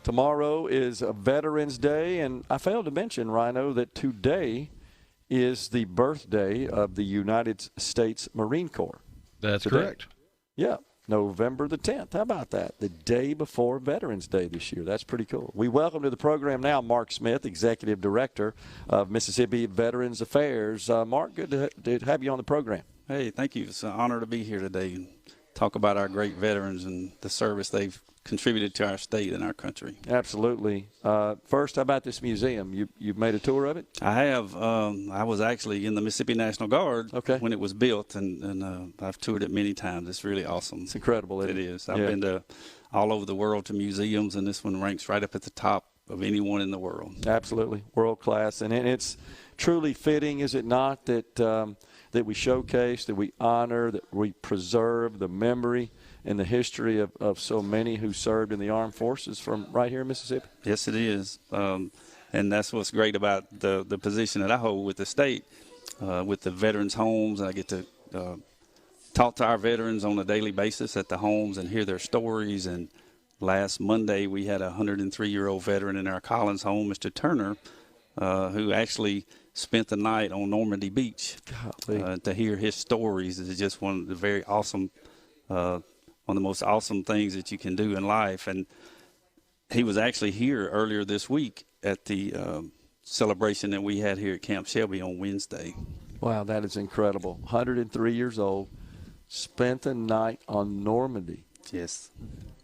Tomorrow is a Veterans Day, and I failed to mention, Rhino, that today is the birthday of the United States Marine Corps. That's correct. Yeah, November the 10th. How about that? The day before Veterans Day this year. That's pretty cool. We welcome to the program now Mark Smith, Executive Director of Mississippi Veterans Affairs. Mark, good to have you on the program. Hey, thank you. It's an honor to be here today and talk about our great veterans and the service they've contributed to our state and our country. Absolutely. First, how about this museum? You've made a tour of it? I have. I was actually in the Mississippi National Guard when it was built, and I've toured it many times. It's really awesome. It's incredible. It is. I've been to all over the world to museums, and this one ranks right up at the top of anyone in the world. Absolutely. World class. And it's truly fitting, is it not, that that we showcase, that we honor, that we preserve the memory and the history of so many who served in the armed forces from right here in Mississippi? Yes, it is. And that's what's great about the position that I hold with the state, with the veterans' homes. I get to talk to our veterans on a daily basis at the homes and hear their stories. And last Monday, we had a 103-year-old veteran in our Collins home, Mr. Turner, who actually spent the night on Normandy Beach. To hear his stories is just one of the very awesome one of the most awesome things that you can do in life. And he was actually here earlier this week at the celebration that we had here at Camp Shelby on Wednesday. Wow, that is incredible. 103 years old, spent the night on Normandy. Yes.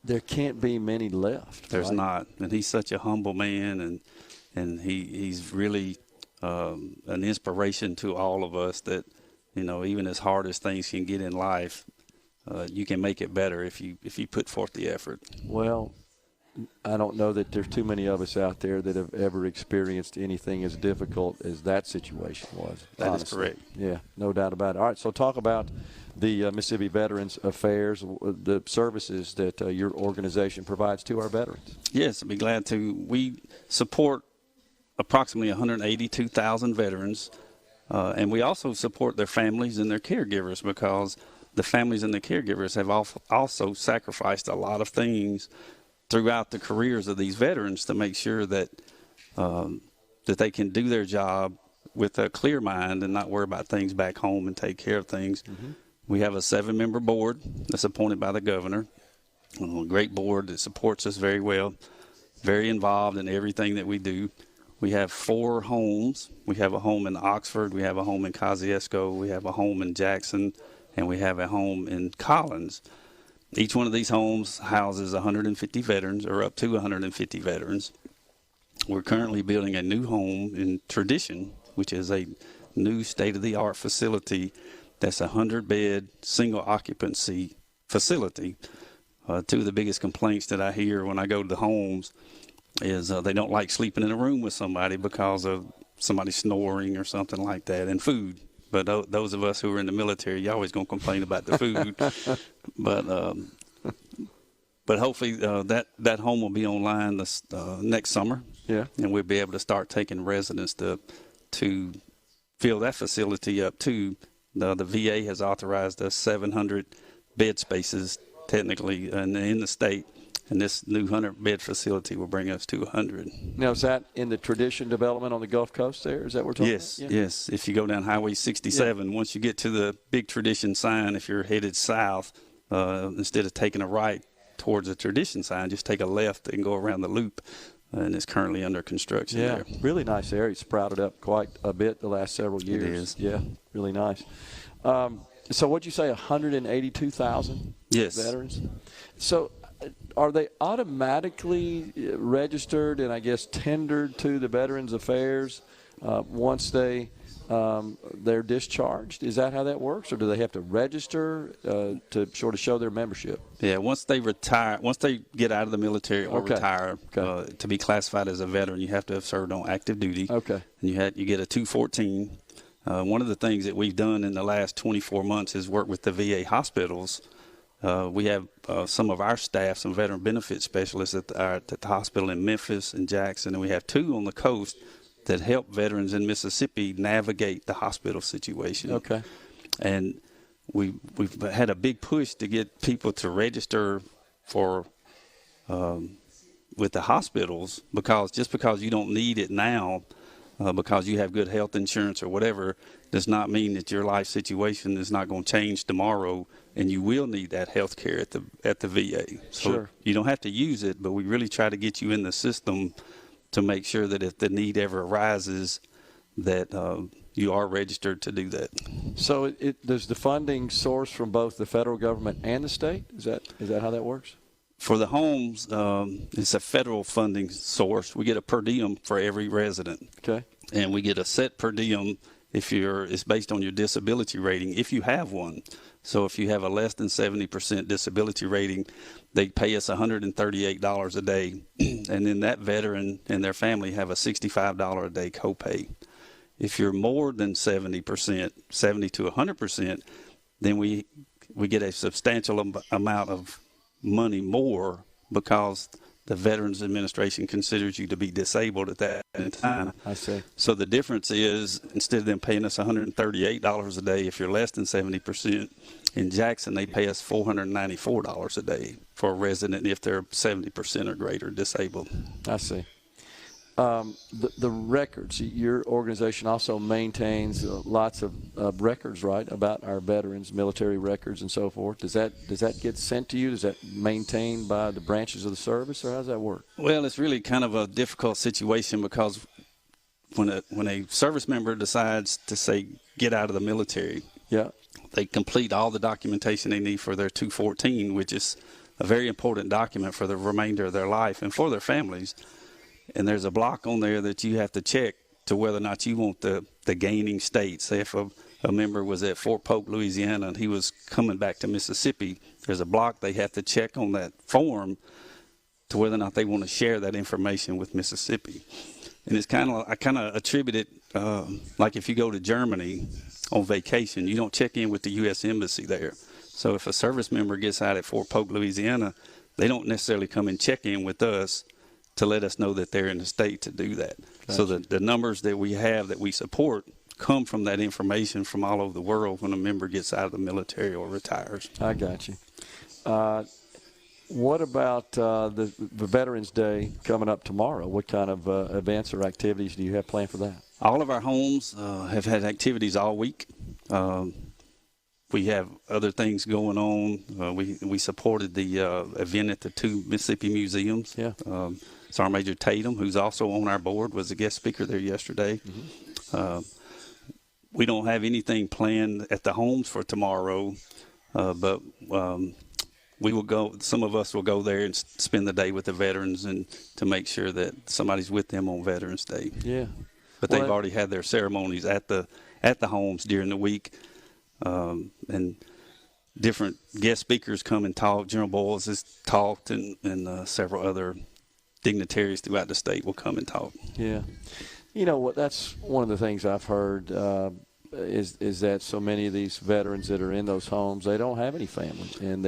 There can't be many left. There's not. And he's such a humble man, and he's really an inspiration to all of us that, even as hard as things can get in life, you can make it better if you put forth the effort. Well, I don't know that there's too many of us out there that have ever experienced anything as difficult as that situation was. That is correct. Yeah, no doubt about it. All right, so talk about the Mississippi Veterans Affairs, the services that your organization provides to our veterans. Yes, I'd be glad to. We support approximately 182,000 veterans, and we also support their families and their caregivers, because the families and the caregivers have also sacrificed a lot of things throughout the careers of these veterans to make sure that that they can do their job with a clear mind and not worry about things back home and take care of things. Mm-hmm. We have a 7-member board that's appointed by the governor, a great board that supports us very well, very involved in everything that we do. We have 4 homes. We have a home in Oxford, we have a home in Kosciuszko, we have a home in Jackson, and we have a home in Collins. Each one of these homes houses 150 veterans, or up to 150 veterans. We're currently building a new home in Tradition, which is a new state-of-the-art facility that's a 100-bed, single-occupancy facility. Two of the biggest complaints that I hear when I go to the homes is they don't like sleeping in a room with somebody because of somebody snoring or something like that, and food. But those of us who are in the military, you're always going to complain about the food. But hopefully that home will be online next summer. Yeah. And we'll be able to start taking residents to fill that facility up too. The VA has authorized us 700 bed spaces technically in the state. And this new 100-bed facility will bring us to 100. Now, is that in the Tradition development on the Gulf Coast there? Is that what we're talking about? Yes. If you go down Highway 67, once you get to the big Tradition sign, if you're headed south, instead of taking a right towards the Tradition sign, just take a left and go around the loop. And it's currently under construction there. Really nice area. It's sprouted up quite a bit the last several years. It is. Yeah, really nice. So what'd you say, 182,000 veterans? So are they automatically registered and, I guess, tendered to the Veterans Affairs once they're discharged? Is that how that works, or do they have to register to sort of show their membership? Yeah, once they retire, once they get out of the military or retire, to be classified as a veteran, you have to have served on active duty. Okay. And you get a 214. One of the things that we've done in the last 24 months is work with the VA hospitals. We have some of our staff, some veteran benefit specialists at the hospital in Memphis and Jackson, and we have 2 on the coast that help veterans in Mississippi navigate the hospital situation. Okay. And we've had a big push to get people to register for with the hospitals, because just because you don't need it now, because you have good health insurance or whatever, does not mean that your life situation is not going to change tomorrow, and you will need that health care at the VA. So sure. You don't have to use it, but we really try to get you in the system to make sure that if the need ever arises, that you are registered to do that. So does the funding source from both the federal government and the state? Is that how that works? For the homes, it's a federal funding source. We get a per diem for every resident. Okay. And we get a set per diem it's based on your disability rating, if you have one. So if you have a less than 70% disability rating, they pay us $138 a day. And then that veteran and their family have a $65 a day copay. If you're more than 70%, 70 to 100%, then we get a substantial amount of money more, because the Veterans Administration considers you to be disabled at that time. I see. So the difference is, instead of them paying us $138 a day if you're less than 70%, in Jackson they pay us $494 a day for a resident if they're 70% or greater disabled. I see. The records, your organization also maintains lots of records, right, about our veterans, military records and so forth. Does that get sent to you? Is that maintained by the branches of the service, or how does that work? Well, it's really kind of a difficult situation, because when a service member decides to, say, get out of the military, yeah, they complete all the documentation they need for their 214, which is a very important document for the remainder of their life and for their families. And there's a block on there that you have to check to whether or not you want the gaining state. Say if a member was at Fort Polk, Louisiana, and he was coming back to Mississippi, there's a block they have to check on that form to whether or not they want to share that information with Mississippi. And it's I kind of attribute it like if you go to Germany on vacation, you don't check in with the U.S. Embassy there. So if a service member gets out at Fort Polk, Louisiana, they don't necessarily come and check in with us to let us know that they're in the state to do that. Gotcha. So the numbers that we have that we support come from that information from all over the world when a member gets out of the military or retires. I got you. What about the Veterans Day coming up tomorrow? What kind of events or activities do you have planned for that? All of our homes have had activities all week. We have other things going on. We supported the event at the two Mississippi museums. Yeah. Sergeant Major Tatum, who's also on our board, was a guest speaker there yesterday. Mm-hmm. We don't have anything planned at the homes for tomorrow, but we will go. Some of us will go there and spend the day with the veterans, and to make sure that somebody's with them on Veterans Day. Yeah. But they've already had their ceremonies at the homes during the week. And different guest speakers come and talk. General Boyles has talked, and several other dignitaries throughout the state will come and talk. Yeah. You know what? That's one of the things I've heard is that so many of these veterans that are in those homes, they don't have any family, and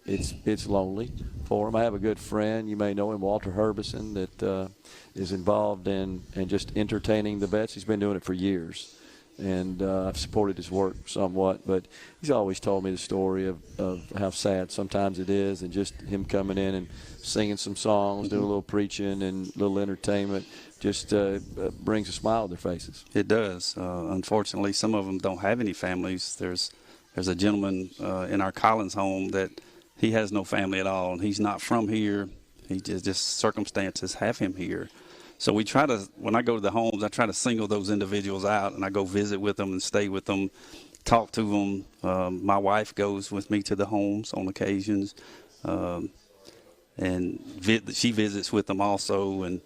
it's lonely for them. I have a good friend, you may know him, Walter Herbison, that is involved in just entertaining the vets. He's been doing it for years. And I've supported his work somewhat, but he's always told me the story of how sad sometimes it is, and just him coming in and singing some songs, doing a little preaching and a little entertainment, just brings a smile to their faces. It does. Unfortunately, some of them don't have any families. There's a gentleman in our Collins home that he has no family at all, and he's not from here. He just circumstances have him here. So we try to, when I go to the homes, I try to single those individuals out, and I go visit with them and stay with them, talk to them. My wife goes with me to the homes on occasions, and she visits with them also. And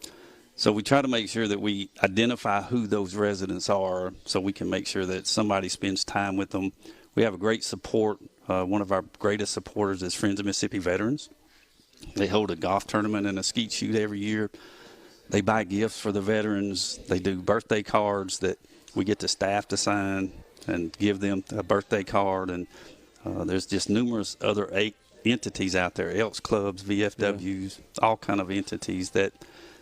so we try to make sure that we identify who those residents are, so we can make sure that somebody spends time with them. We have a great support. One of our greatest supporters is Friends of Mississippi Veterans. They hold a golf tournament and a skeet shoot every year. They buy gifts for the veterans. They do birthday cards that we get the staff to sign and give them a birthday card. And there's just numerous other entities out there, Elks Clubs, VFWs, all kind of entities that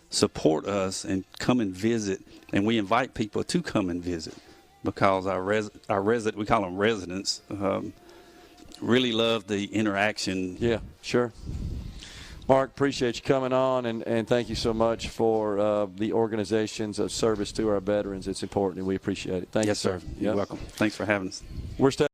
support us and come and visit. And we invite people to come and visit, because our we call them residents, really love the interaction. Yeah, sure. Mark, appreciate you coming on, and thank you so much for the organizations of service to our veterans. It's important, and we appreciate it. Thank you, sir. You're welcome. Thanks for having us. We're